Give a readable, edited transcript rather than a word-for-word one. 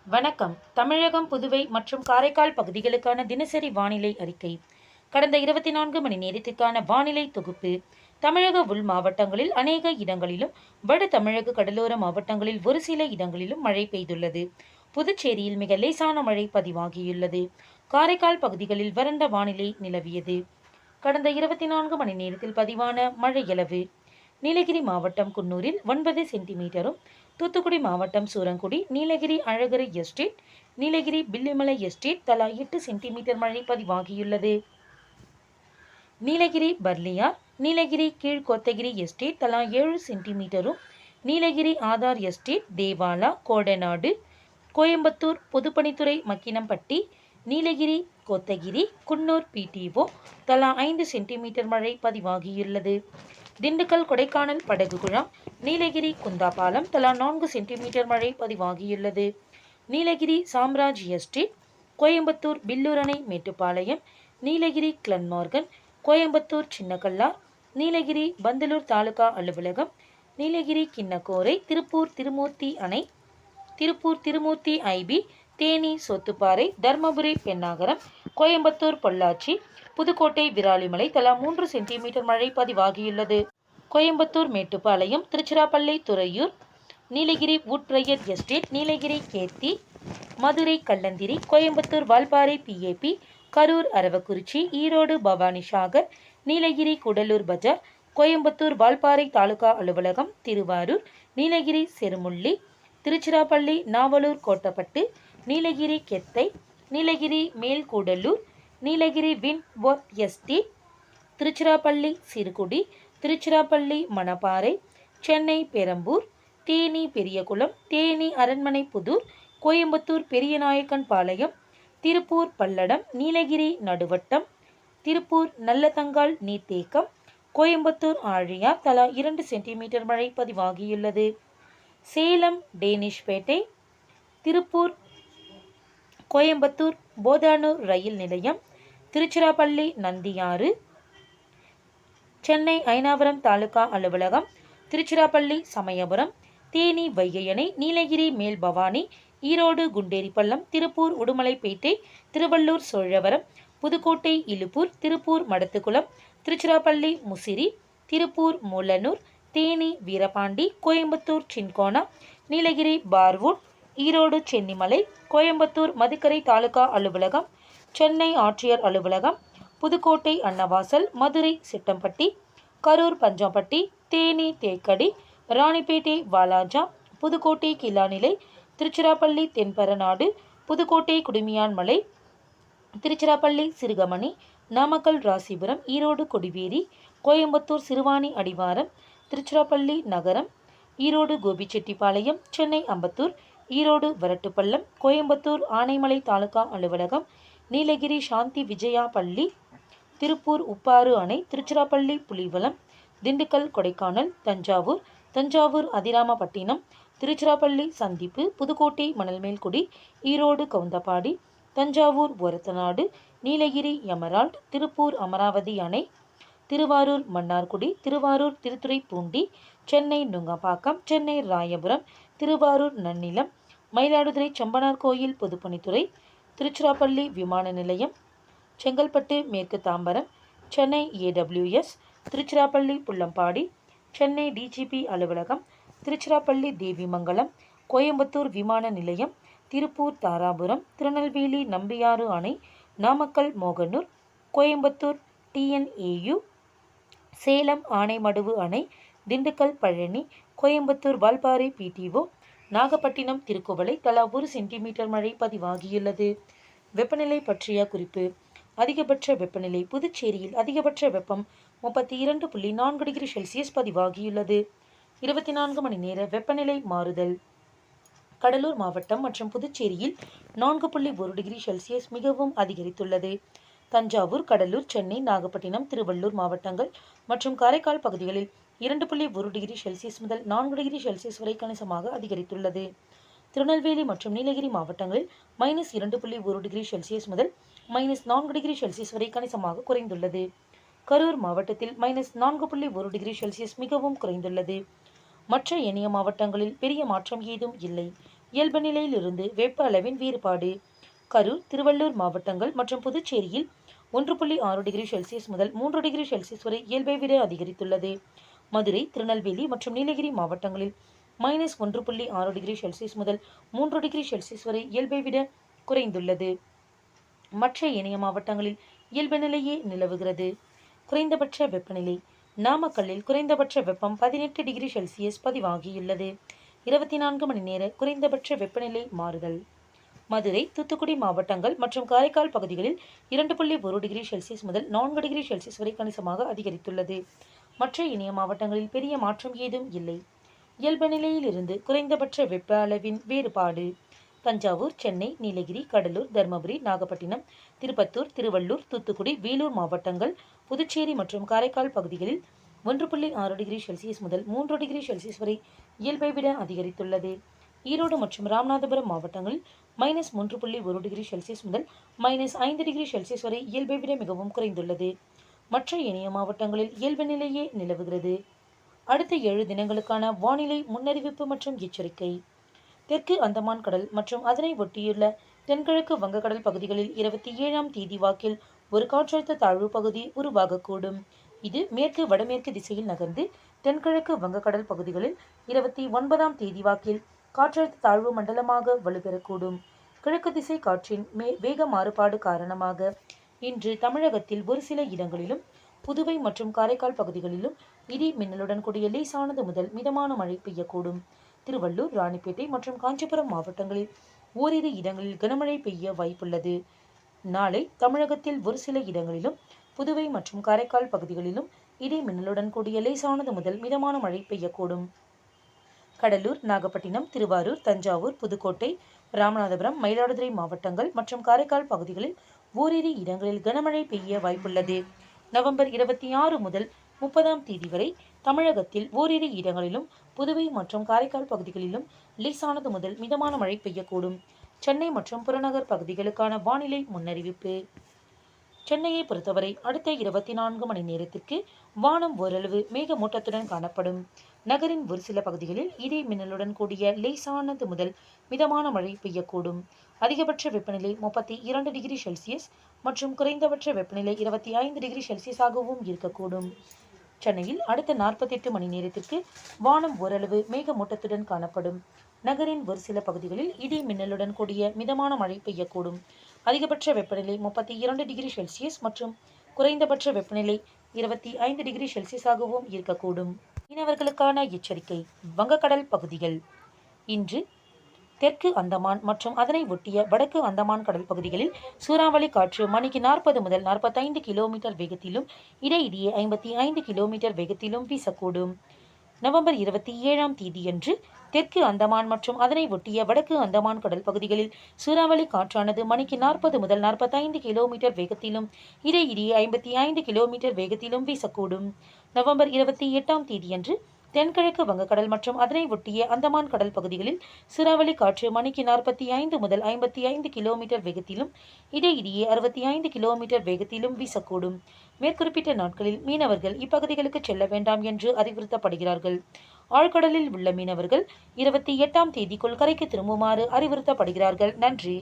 வணக்கம். தமிழகம், புதுவை மற்றும் காரைக்கால் பகுதிகளுக்கான தினசரி வானிலை அறிக்கை. கடந்த 24 மணி நேரத்திற்கான வானிலை தொகுப்பு. தமிழக உள் மாவட்டங்களில் அநேக இடங்களிலும், வட தமிழக கடலோர மாவட்டங்களில் ஒரு சில இடங்களிலும் மழை பெய்துள்ளது. புதுச்சேரியில் மிக லேசான மழை பதிவாகியுள்ளது. காரைக்கால் பகுதிகளில் வறண்ட வானிலை நிலவியது. கடந்த 24 மணி நேரத்தில் பதிவான மழையளவு: நீலகிரி மாவட்டம் குன்னூரில் 9 சென்டிமீட்டரும், தூத்துக்குடி மாவட்டம் சூரங்குடி, நீலகிரி அழகரை எஸ்டேட், நீலகிரி பில்லிமலை எஸ்டேட் தலா 8 சென்டிமீட்டர் மழை பதிவாகியுள்ளது. நீலகிரி பர்லியார், நீலகிரி கீழ்கோத்தகிரி எஸ்டேட் தலா 7 சென்டிமீட்டரும், நீலகிரி ஆதார் எஸ்டேட், தேவாலா, கோடநாடு, கோயம்புத்தூர் பொதுப்பணித்துறை மக்கினம்பட்டி, நீலகிரி கோத்தகிரி, குன்னூர் பிடிஓ தலா 5 சென்டிமீட்டர் மழை பதிவாகியுள்ளது. திண்டுக்கல் கொடைக்கானல் படகு குழாம், நீலகிரி குந்தாபாலம் தலா 4 சென்டிமீட்டர் மழை பதிவாகியுள்ளது. நீலகிரி சாம்ராஜ் எஸ்டேட், கோயம்புத்தூர் பில்லூரணை மேட்டுப்பாளையம், நீலகிரி கிளன்மார்கன், கோயம்புத்தூர் சின்னக்கல்லார், நீலகிரி பந்தலூர் தாலுகா அலுவலகம், நீலகிரி கிண்ணக்கோரை, திருப்பூர் திருமூர்த்தி அணை, திருப்பூர் திருமூர்த்தி ஐபி, தேனி சோத்துப்பாறை, தர்மபுரி பென்னாகரம், கோயம்புத்தூர் பொள்ளாச்சி, புதுக்கோட்டை விராலிமலை தலா 3 சென்டிமீட்டர் மழை பதிவாகியுள்ளது. கோயம்புத்தூர் மேட்டுப்பாளையம், திருச்சிராப்பள்ளி துறையூர், நீலகிரி வுட்ரையர் எஸ்டேட், நீலகிரி கேத்தி, மதுரை கல்லந்திரி, கோயம்புத்தூர் வால்பாறை பிஏபி, கரூர் அரவக்குறிச்சி, ஈரோடு பவானிசாகர், நீலகிரி கூடலூர் பஜார், கோயம்புத்தூர் வால்பாறை தாலுகா அலுவலகம், திருவாரூர், நீலகிரி செருமுள்ளி, திருச்சிராப்பள்ளி நாவலூர் கோட்டப்பட்டு, நீலகிரி கெத்தை, நீலகிரி மேல்கூடலூர், நீலகிரி வின்ட்வொர்த் எஸ்டேட், திருச்சிராப்பள்ளி சிறுகுடி, திருச்சிராப்பள்ளி மணப்பாறை, சென்னை பெரம்பூர், தேனி பெரியகுளம், தேனி அரண்மனை புதூர், கோயம்புத்தூர் பெரியநாயக்கன் பாளையம், திருப்பூர் பல்லடம், நீலகிரி நடுவட்டம், திருப்பூர் நல்லதங்கால் நீர்த்தேக்கம், கோயம்புத்தூர் ஆழியார் தலா 2 சென்டிமீட்டர் மழை பதிவாகியுள்ளது. சேலம் டேனிஷ்பேட்டை, திருப்பூர், கோயம்புத்தூர் போதானூர் ரயில் நிலையம், திருச்சிராப்பள்ளி நந்தியாறு, சென்னை ஐனாவரம் தாலுகா அலுவலகம், திருச்சிராப்பள்ளி சமயபுரம், தேனி வைகை அணை, நீலகிரி மேல்பவானி, ஈரோடு குண்டேரிப்பள்ளம், திருப்பூர் உடுமலைப்பேட்டை, திருவள்ளூர் சோழவரம், புதுக்கோட்டை இலுப்பூர், திருப்பூர் மடத்துக்குளம், திருச்சிராப்பள்ளி முசிறி, திருப்பூர் மூலனூர், தேனி வீரபாண்டி, கோயம்புத்தூர் சின்கோனா, நீலகிரி பார்வூட், ஈரோடு சென்னிமலை, கோயம்புத்தூர் மதுக்கரை தாலுகா அலுவலகம், சென்னை ஆட்சியர் அலுவலகம், புதுக்கோட்டை அன்னவாசல், மதுரை சிட்டம்பட்டி, கரூர் பஞ்சாம்பட்டி, தேனி தேக்கடி, ராணிப்பேட்டை வாலாஜா, புதுக்கோட்டை கிலாநிலை, திருச்சிராப்பள்ளி தென்பரநாடு, புதுக்கோட்டை குடுமியான்மலை, திருச்சிராப்பள்ளி சிறுகமணி, நாமக்கல் ராசிபுரம், ஈரோடு கொடிவேரி, கோயம்புத்தூர் சிறுவாணி அடிவாரம், திருச்சிராப்பள்ளி நகரம், ஈரோடு கோபிச்செட்டிப்பாளையம், சென்னை அம்பத்தூர், ஈரோடு வரட்டுப்பள்ளம், கோயம்புத்தூர் ஆனைமலை தாலுகா அலுவலகம், நீலகிரி சாந்தி விஜயா பள்ளி, திருப்பூர் உப்பாறு அணை, திருச்சிராப்பள்ளி புலிவலம், திண்டுக்கல் கொடைக்கானல், தஞ்சாவூர், தஞ்சாவூர் அதிராமப்பட்டினம், திருச்சிராப்பள்ளி சந்திப்பு, புதுக்கோட்டை மணல்மேல்குடி, ஈரோடு கவுந்தப்பாடி, தஞ்சாவூர் ஒரத்தநாடு, நீலகிரி எமரால்ட், திருப்பூர் அமராவதி அணை, திருவாரூர் மன்னார்குடி, திருவாரூர் திருத்துறைப்பூண்டி, சென்னை நுங்கம்பாக்கம், சென்னை ராயபுரம், திருவாரூர் நன்னிலம், மயிலாடுதுறை செம்பனார் கோயில் பொதுப்பணித்துறை, திருச்சிராப்பள்ளி விமான நிலையம், செங்கல்பட்டு மேற்கு தாம்பரம், சென்னை ஏடபிள்யூஎஸ், திருச்சிராப்பள்ளி புள்ளம்பாடி, சென்னை டிஜிபி அலுவலகம், திருச்சிராப்பள்ளி தேவிமங்கலம், கோயம்புத்தூர் விமான நிலையம், திருப்பூர் தாராபுரம், திருநெல்வேலி நம்பியாறு அணை, நாமக்கல் மோகனூர், கோயம்புத்தூர் டிஎன்ஏயு, சேலம் ஆனைமடுவு அணை, திண்டுக்கல் பழனி, கோயம்புத்தூர் வால்பாறை பிடிஓ, நாகப்பட்டினம் திருக்குவளை தலா 1 சென்டிமீட்டர் மழை பதிவாகியுள்ளது. வெப்பநிலை பற்றிய குறிப்பு: அதிகபட்ச வெப்பநிலை: புதுச்சேரியில் அதிகபட்ச வெப்பம் 32.4 டிகிரி செல்சியஸ் பதிவாகியுள்ளது. 24 மணி நேர வெப்பநிலை மாறுதல்: கடலூர் மாவட்டம் மற்றும் புதுச்சேரியில் 4.1 டிகிரி செல்சியஸ் மிகவும் அதிகரித்துள்ளது. தஞ்சாவூர், கடலூர், சென்னை, நாகப்பட்டினம், திருவள்ளூர் மாவட்டங்கள் மற்றும் காரைக்கால் பகுதிகளில் 2.1 டிகிரி செல்சியஸ் முதல் 4 டிகிரி செல்சியஸ் வரை கணிசமாக அதிகரித்துள்ளது. திருநெல்வேலி மற்றும் நீலகிரி மாவட்டங்களில் -2.1 டிகிரி செல்சியஸ் முதல் -4 டிகிரி செல்சியஸ் வரை கணிசமாக குறைந்துள்ளது. கரூர் மாவட்டத்தில் -4.1 டிகிரி செல்சியஸ் மிகவும் குறைந்துள்ளது. மற்ற ஏனைய மாவட்டங்களில் பெரிய மாற்றம் ஏதும் இல்லை. இயல்பு நிலையிலிருந்து வெப்ப அளவின் வேறுபாடு. கரூர், திருவள்ளூர் மாவட்டங்கள் மற்றும் புதுச்சேரியில் 1.6 டிகிரி செல்சியஸ் முதல் 3 டிகிரி செல்சியஸ் வரை இயல்பை விட அதிகரித்துள்ளது. மதுரை, திருநெல்வேலி மற்றும் நீலகிரி மாவட்டங்களில் -1.6 டிகிரி செல்சியஸ் முதல் 3 டிகிரி செல்சியஸ் வரை இயல்பை விட குறைந்துள்ளது. மற்ற ஏனைய மாவட்டங்களில் இயல்பு நிலையே நிலவுகிறது. குறைந்தபட்ச வெப்பநிலை. நாமக்கல்லில் குறைந்தபட்ச வெப்பம் 18 டிகிரி செல்சியஸ் பதிவாகியுள்ளது. 24 மணி நேர குறைந்தபட்ச வெப்பநிலை மாறுதல். மதுரை, தூத்துக்குடி மாவட்டங்கள் மற்றும் காரைக்கால் பகுதிகளில் 2.1 டிகிரி செல்சியஸ் முதல் 4 டிகிரி செல்சியஸ் வரை கணிசமாக அதிகரித்துள்ளது. மற்ற இணைய மாவட்டங்களில் பெரிய மாற்றம் ஏதும் இல்லை. இயல்பு நிலையிலிருந்து குறைந்தபட்ச வெப்ப அளவின் வேறுபாடு. தஞ்சாவூர், சென்னை, நீலகிரி, கடலூர், தருமபுரி, நாகப்பட்டினம், திருப்பத்தூர், திருவள்ளூர், தூத்துக்குடி, வேலூர் மாவட்டங்கள், புதுச்சேரி மற்றும் காரைக்கால் பகுதிகளில் 1.6 டிகிரி செல்சியஸ் முதல் 3 டிகிரி செல்சியஸ் வரை இயல்பை விட அதிகரித்துள்ளது. ஈரோடு மற்றும் ராமநாதபுரம் மாவட்டங்களில் -3.1 டிகிரி செல்சியஸ் முதல் -5 டிகிரி செல்சியஸ் வரை இயல்பை விட மிகவும் குறைந்துள்ளது. மற்ற இணைய மாவட்டங்களில் இயல்பு நிலையே நிலவுகிறது. அடுத்த 7 தினங்களுக்கான வானிலை முன்னறிவிப்பு மற்றும் எச்சரிக்கை. தெற்கு அந்தமான் கடல் மற்றும் அதனை ஒட்டியுள்ள தென்கிழக்கு வங்கக்கடல் பகுதிகளில் 27ஆம் தேதி வாக்கில் ஒரு காற்றழுத்த தாழ்வு பகுதி உருவாகக்கூடும். இது மேற்கு வடமேற்கு திசையில் நகர்ந்து தென்கிழக்கு வங்கக்கடல் பகுதிகளில் 29ஆம் தேதி வாக்கில் காற்றழுத்த தாழ்வு மண்டலமாக வலுப்பெறக்கூடும். கிழக்கு திசை காற்றின் வேக மாறுபாடு காரணமாக இன்று தமிழகத்தில் ஒரு சில இடங்களிலும் புதுவை மற்றும் காரைக்கால் பகுதிகளிலும் இடி மின்னலுடன் கூடிய லேசானது முதல் மிதமான மழை பெய்யக்கூடும். திருவள்ளூர், ராணிப்பேட்டை மற்றும் காஞ்சிபுரம் மாவட்டங்களில் ஓரிரு இடங்களில் கனமழை பெய்ய வாய்ப்புள்ளது. நாளை தமிழகத்தில் ஒரு சில இடங்களிலும் புதுவை மற்றும் காரைக்கால் பகுதிகளிலும் இடி மின்னலுடன் கூடிய லேசானது முதல் மிதமான மழை பெய்யக்கூடும். கடலூர், நாகப்பட்டினம், திருவாரூர், தஞ்சாவூர், புதுக்கோட்டை, ராமநாதபுரம், மயிலாடுதுறை மாவட்டங்கள் மற்றும் காரைக்கால் பகுதிகளில் ஓரிரு இடங்களில் கனமழை பெய்ய வாய்ப்புள்ளது. நவம்பர் 26 முதல் 30ஆம் தேதி வரை தமிழகத்தில் ஓரிரு இடங்களிலும் புதுவை மற்றும் காரைக்கால் பகுதிகளிலும் லேசானது முதல் மிதமான மழை பெய்யக்கூடும். சென்னை மற்றும் புறநகர் பகுதிகளுக்கான வானிலை முன்னறிவிப்பு. சென்னையை பொறுத்தவரை அடுத்த 24 மணி நேரத்திற்கு வானம் ஓரளவு மேகமூட்டத்துடன் காணப்படும். நகரின் ஒரு சில பகுதிகளில் இடி மின்னலுடன் கூடிய லேசானது முதல் மிதமான மழை பெய்யக்கூடும். அதிகபட்ச வெப்பநிலை 32 டிகிரி செல்சியஸ் மற்றும் குறைந்தபட்ச வெப்பநிலை 25 டிகிரி செல்சியஸாகவும் இருக்கக்கூடும். சென்னையில் அடுத்த 48 மணி நேரத்திற்கு வானம் ஓரளவு மேகமூட்டத்துடன் காணப்படும். நகரின் ஒரு சில பகுதிகளில் இடி மின்னலுடன் கூடிய மிதமான மழை பெய்யக்கூடும். அதிகபட்ச வெப்பநிலை 32 டிகிரி செல்சியஸ் மற்றும் குறைந்தபட்ச வெப்பநிலை 25 டிகிரி செல்சியஸாகவும் இருக்கக்கூடும். மீனவர்களுக்கான எச்சரிக்கை. வங்கக்கடல் பகுதிகள். இன்று தெற்கு அந்தமான் மற்றும் அதனை ஒட்டிய வடக்கு அந்தமான் கடல் பகுதிகளில் சூறாவளி காற்று மணிக்கு 40 முதல் 45 கிலோமீட்டர் வேகத்திலும் இடையிடையே 55 கிலோமீட்டர் வேகத்திலும் வீசக்கூடும். நவம்பர் 27ஆம் தேதியன்று தெற்கு அந்தமான் மற்றும் அதனை ஒட்டிய வடக்கு அந்தமான் கடல் பகுதிகளில் சூறாவளி காற்றானது மணிக்கு 40 முதல் 45 கிலோமீட்டர் வேகத்திலும் இடையிடையே 55 கிலோமீட்டர் வேகத்திலும் வீசக்கூடும். நவம்பர் 28ஆம் தேதியன்று தென்கிழக்கு வங்கக்கடல் மற்றும் அதனை ஒட்டிய அந்தமான் கடல் பகுதிகளில் சூறாவளி காற்று மணிக்கு 45 முதல் 55 கிலோமீட்டர் வேகத்திலும் இடையிடையே 65 கிலோமீட்டர் வேகத்திலும் வீசக்கூடும். மேற்குறிப்பிட்ட நாட்களில் மீனவர்கள் இப்பகுதிகளுக்கு செல்ல வேண்டாம் என்று அறிவுறுத்தப்படுகிறார்கள். ஆழ்கடலில் உள்ள மீனவர்கள் 28ஆம் தேதிக்குள் கரைக்கு திரும்புமாறு அறிவுறுத்தப்படுகிறார்கள். நன்றி.